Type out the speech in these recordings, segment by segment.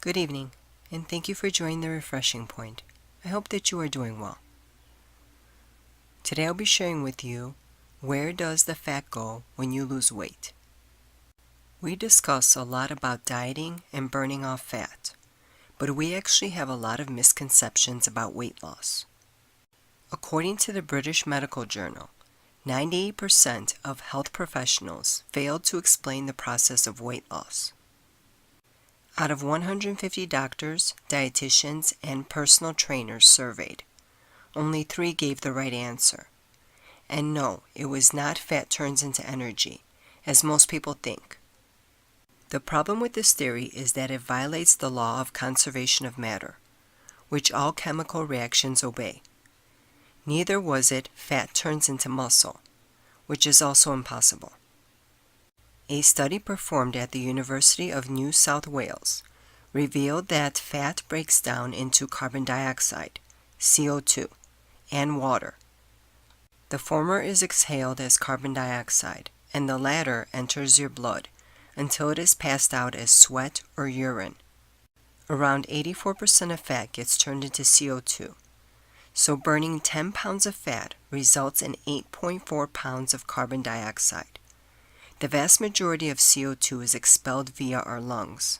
Good evening, and thank you for joining the Refreshing Point. I hope that you are doing well. Today I'll be sharing with you, where does the fat go when you lose weight? We discuss a lot about dieting and burning off fat, but we actually have a lot of misconceptions about weight loss. According to the British Medical Journal, 98% of health professionals failed to explain the process of weight loss. Out of 150 doctors, dietitians, and personal trainers surveyed, only 3 gave the right answer. And no, it was not fat turns into energy, as most people think. The problem with this theory is that it violates the law of conservation of matter, which all chemical reactions obey. Neither was it fat turns into muscle, which is also impossible. A study performed at the University of New South Wales revealed that fat breaks down into carbon dioxide, CO2, and water. The former is exhaled as carbon dioxide, and the latter enters your blood until it is passed out as sweat or urine. Around 84% of fat gets turned into CO2, so burning 10 pounds of fat results in 8.4 pounds of carbon dioxide. The vast majority of CO2 is expelled via our lungs.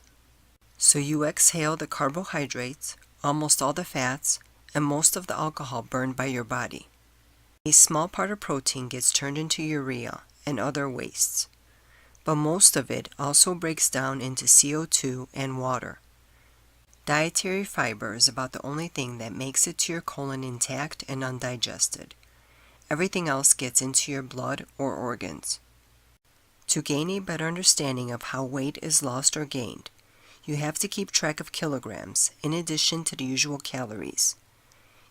So you exhale the carbohydrates, almost all the fats, and most of the alcohol burned by your body. A small part of protein gets turned into urea and other wastes, but most of it also breaks down into CO2 and water. Dietary fiber is about the only thing that makes it to your colon intact and undigested. Everything else gets into your blood or organs. To gain a better understanding of how weight is lost or gained, you have to keep track of kilograms in addition to the usual calories.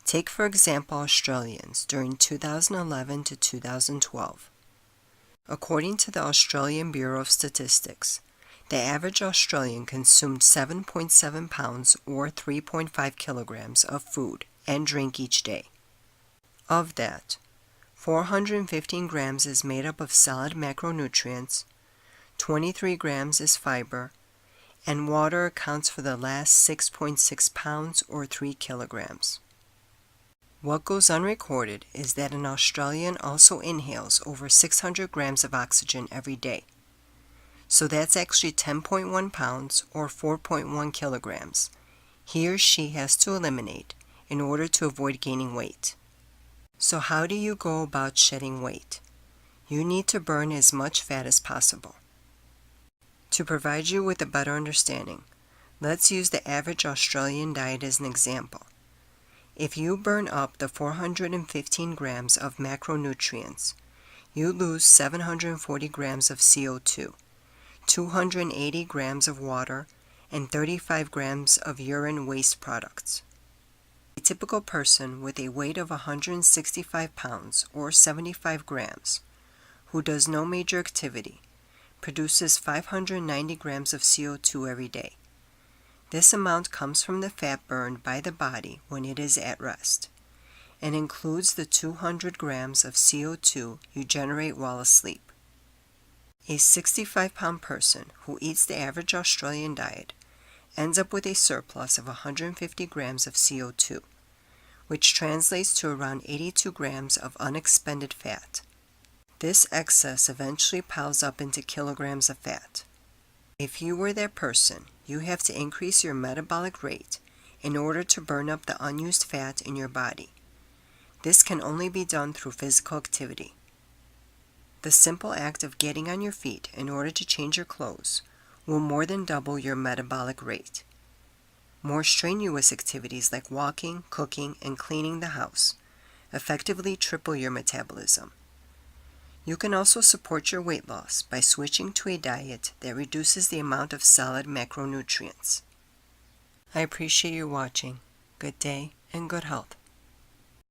Take for example Australians during 2011 to 2012. According to the Australian Bureau of Statistics, the average Australian consumed 7.7 pounds or 3.5 kilograms of food and drink each day. Of that, 415 grams is made up of solid macronutrients, 23 grams is fiber, and water accounts for the last 6.6 pounds or 3 kilograms. What goes unrecorded is that an Australian also inhales over 600 grams of oxygen every day. So that's actually 10.1 pounds or 4.1 kilograms he or she has to eliminate in order to avoid gaining weight. So how do you go about shedding weight? You need to burn as much fat as possible. To provide you with a better understanding, let's use the average Australian diet as an example. If you burn up the 415 grams of macronutrients, you lose 740 grams of CO2, 280 grams of water, and 35 grams of urine waste products. A typical person with a weight of 165 pounds or 75 grams, who does no major activity, produces 590 grams of CO2 every day. This amount comes from the fat burned by the body when it is at rest, and includes the 200 grams of CO2 you generate while asleep. A 65-pound person who eats the average Australian diet ends up with a surplus of 150 grams of CO2, which translates to around 82 grams of unexpended fat. This excess eventually piles up into kilograms of fat. If you were that person, you have to increase your metabolic rate in order to burn up the unused fat in your body. This can only be done through physical activity. The simple act of getting on your feet in order to change your clothes will more than double your metabolic rate. More strenuous activities like walking, cooking, and cleaning the house effectively triple your metabolism. You can also support your weight loss by switching to a diet that reduces the amount of solid macronutrients. I appreciate you watching. Good day and good health.